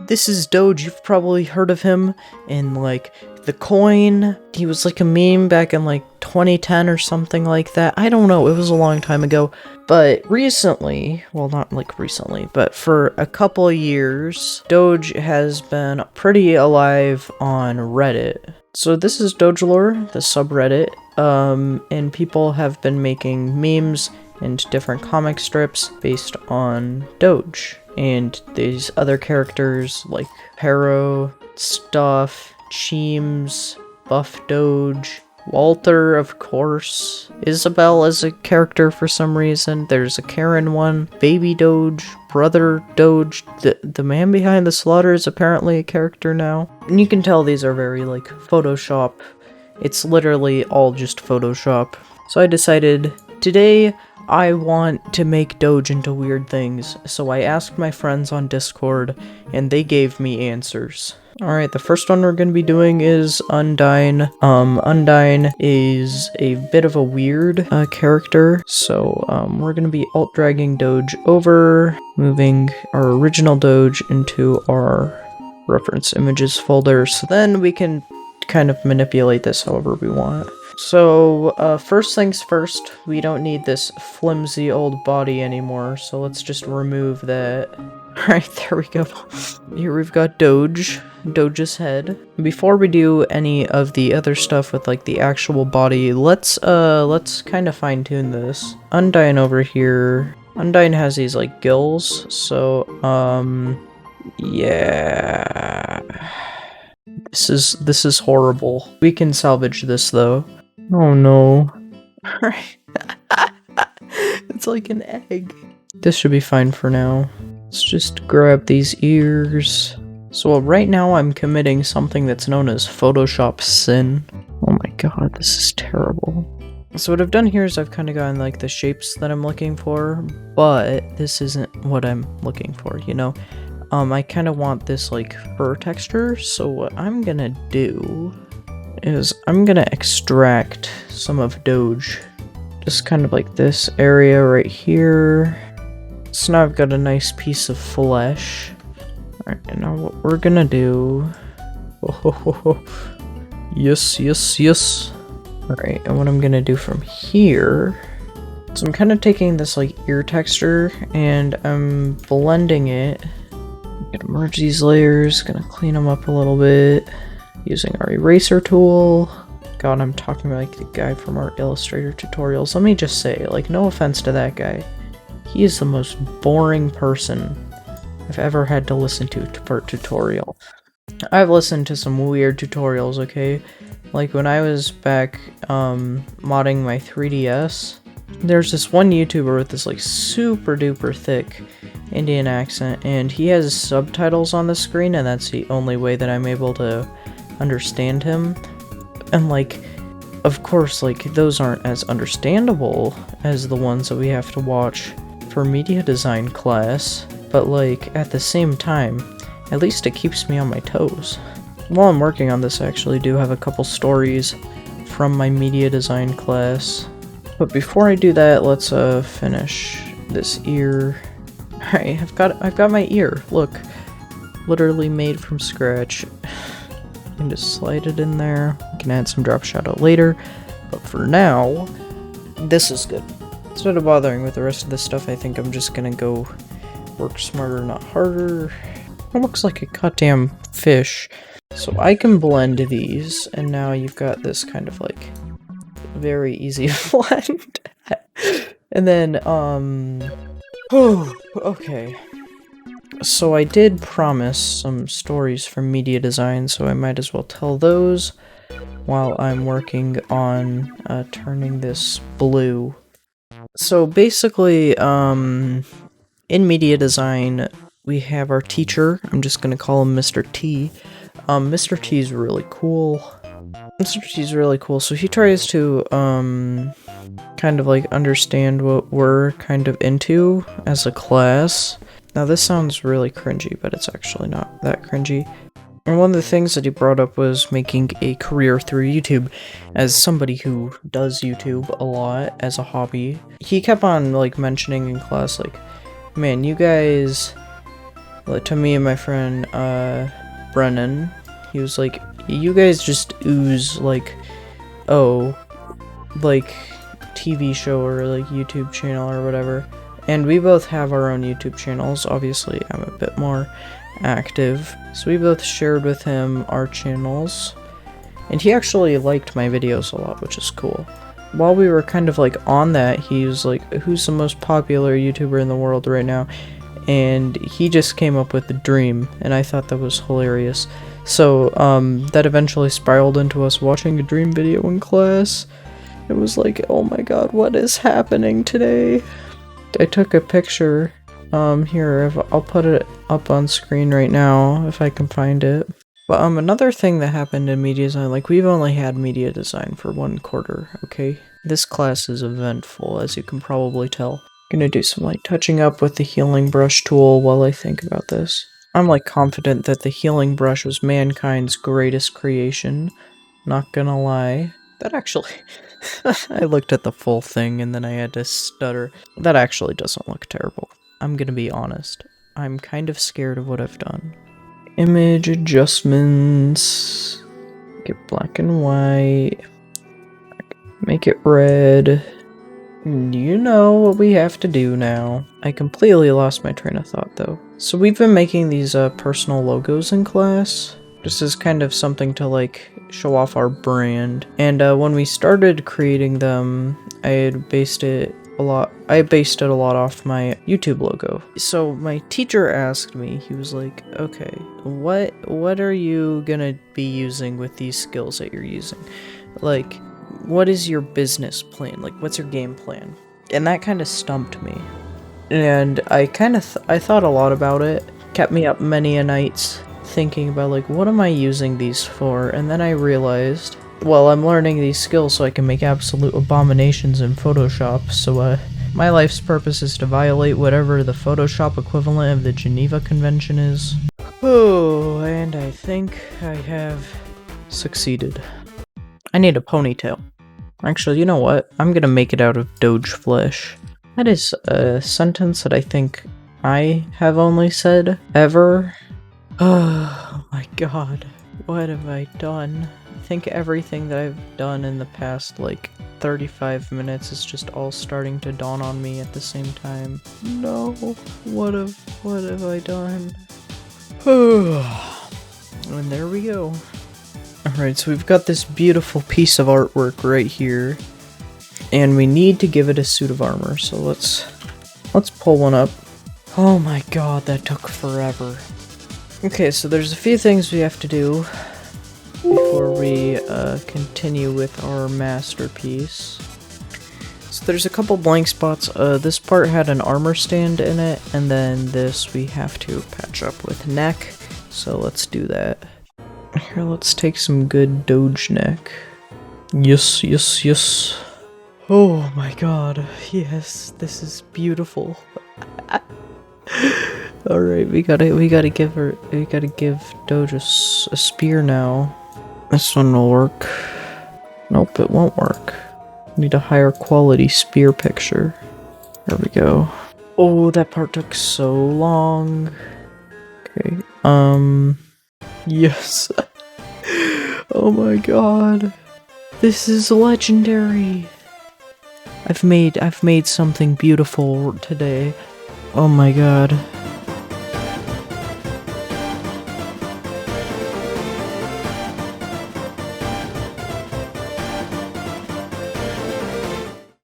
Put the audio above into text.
This is Doge, you've probably heard of him in, like, the coin. He was like a meme back in, like, 2010 or something like that. I don't know, it was a long time ago. But recently, well, not like recently, but for a couple of years, Doge has been pretty alive on Reddit. So this is Doge Lore, the subreddit, and people have been making memes and different comic strips based on Doge. And these other characters like Harrow, Stuff, Cheems, Buff Doge, Walter, of course. Isabel is a character for some reason. There's a Karen one. Baby Doge, Brother Doge. The man behind the slaughter is apparently a character now. And you can tell these are very, like, Photoshop. It's literally all just Photoshop. So I decided today I want to make Doge into weird things. So I asked my friends on Discord and they gave me answers. Alright, the first one we're going to be doing is Undyne. Undyne is a bit of a weird character, so we're going to be alt-dragging Doge over, moving our original Doge into our reference images folder, so then we can kind of manipulate this however we want. So, first things first, we don't need this flimsy old body anymore, so let's just remove that. Alright, there we go. Here we've got Doge's head. Before we do any of the other stuff with, like, the actual body, let's kind of fine-tune this. Undyne over here. Undyne has these, like, gills, so, yeah. This is horrible. We can salvage this, though. Oh no. Alright. It's like an egg. This should be fine for now. Let's just grab these ears. So right now I'm committing something that's known as Photoshop sin. Oh my god, this is terrible. So what I've done here is I've kind of gotten like the shapes that I'm looking for, but this isn't what I'm looking for, you know? I kind of want this like fur texture, so what I'm gonna do is I'm gonna extract some of Doge. Just kind of like this area right here. So now I've got a nice piece of flesh. Alright, and now what we're gonna do... Oh, yes. Alright, and what I'm gonna do from here... So I'm kind of taking this like ear texture and I'm blending it. I'm gonna merge these layers, gonna clean them up a little bit. Using our eraser tool. God, I'm talking like the guy from our Illustrator tutorials. Let me just say, like, no offense to that guy. He is the most boring person I've ever had to listen to for a tutorial. I've listened to some weird tutorials, okay? Like when I was back modding my 3DS, there's this one YouTuber with this like super duper thick Indian accent, and he has subtitles on the screen, and that's the only way that I'm able to understand him. And like, of course, like those aren't as understandable as the ones that we have to watch for media design class, but like at the same time, at least it keeps me on my toes. While I'm working on this, I actually do have a couple stories from my media design class. But before I do that, let's finish this ear. Alright, I've got my ear. Look, literally made from scratch. I can just slide it in there. I can add some drop shadow later, but for now, this is good. Instead of bothering with the rest of this stuff, I think I'm just gonna go work smarter, not harder. It looks like a goddamn fish. So I can blend these, and now you've got this kind of like very easy blend. And then, oh, okay. So I did promise some stories from media design, so I might as well tell those while I'm working on turning this blue. So basically, in media design, we have our teacher. I'm just gonna call him Mr. T. Mr. T is really cool. Mr. T is really cool, so he tries to, kind of like understand what we're kind of into as a class. Now this sounds really cringy, but it's actually not that cringy. And one of the things that he brought up was making a career through YouTube. As somebody who does YouTube a lot as a hobby, he kept on like mentioning in class like, man, you guys to me and my friend, Brennan. He was like, you guys just ooze, like, oh, like, TV show or, like, YouTube channel or whatever. And we both have our own YouTube channels. Obviously, I'm a bit more active. So we both shared with him our channels. And he actually liked my videos a lot, which is cool. While we were kind of, like, on that, he was like, who's the most popular YouTuber in the world right now? And he just came up with the dream, and I thought that was hilarious. So, that eventually spiraled into us watching a dream video in class. It was like, oh my god, what is happening today? I took a picture, here, I'll put it up on screen right now, if I can find it. But, another thing that happened in media design, like, we've only had media design for 1 quarter, okay? This class is eventful, as you can probably tell. Gonna do some, like, touching up with the healing brush tool while I think about this. I'm, like, confident that the healing brush was mankind's greatest creation. Not gonna lie. That actually... I looked at the full thing and then I had to stutter. That actually doesn't look terrible. I'm gonna be honest. I'm kind of scared of what I've done. Image adjustments. Make it black and white. Make it red. You know what we have to do now. I completely lost my train of thought though. So we've been making these personal logos in class. This is kind of something to like show off our brand. And when we started creating them, I based it a lot off my YouTube logo. So my teacher asked me, he was like, okay, what are you gonna be using with these skills that you're using? Like, what is your business plan? Like, what's your game plan? And that kind of stumped me. And I kind of I thought a lot about it. Kept me up many a nights thinking about, like, what am I using these for? And then I realized, well, I'm learning these skills so I can make absolute abominations in Photoshop. So, my life's purpose is to violate whatever the Photoshop equivalent of the Geneva Convention is. Oh, and I think I have succeeded. I need a ponytail. Actually, you know what? I'm gonna make it out of Doge flesh. That is a sentence that I think I have only said ever. Oh my god. What have I done? I think everything that I've done in the past, like, 35 minutes is just all starting to dawn on me at the same time. No. What have I done? And there we go. Alright, so we've got this beautiful piece of artwork right here, and we need to give it a suit of armor, so let's pull one up. Oh my god, that took forever. Okay, so there's a few things we have to do before we continue with our masterpiece. So there's a couple blank spots. This part had an armor stand in it, and then this we have to patch up with neck, so let's do that. Here, let's take some good Doge neck. Yes, yes, yes. Oh my god, yes, this is beautiful. Alright, we gotta give Doge a spear now. This one will work. Nope, it won't work. Need a higher quality spear picture. There we go. Oh, that part took so long. Okay, yes. Oh my god. This is legendary. I've made something beautiful today. Oh my god.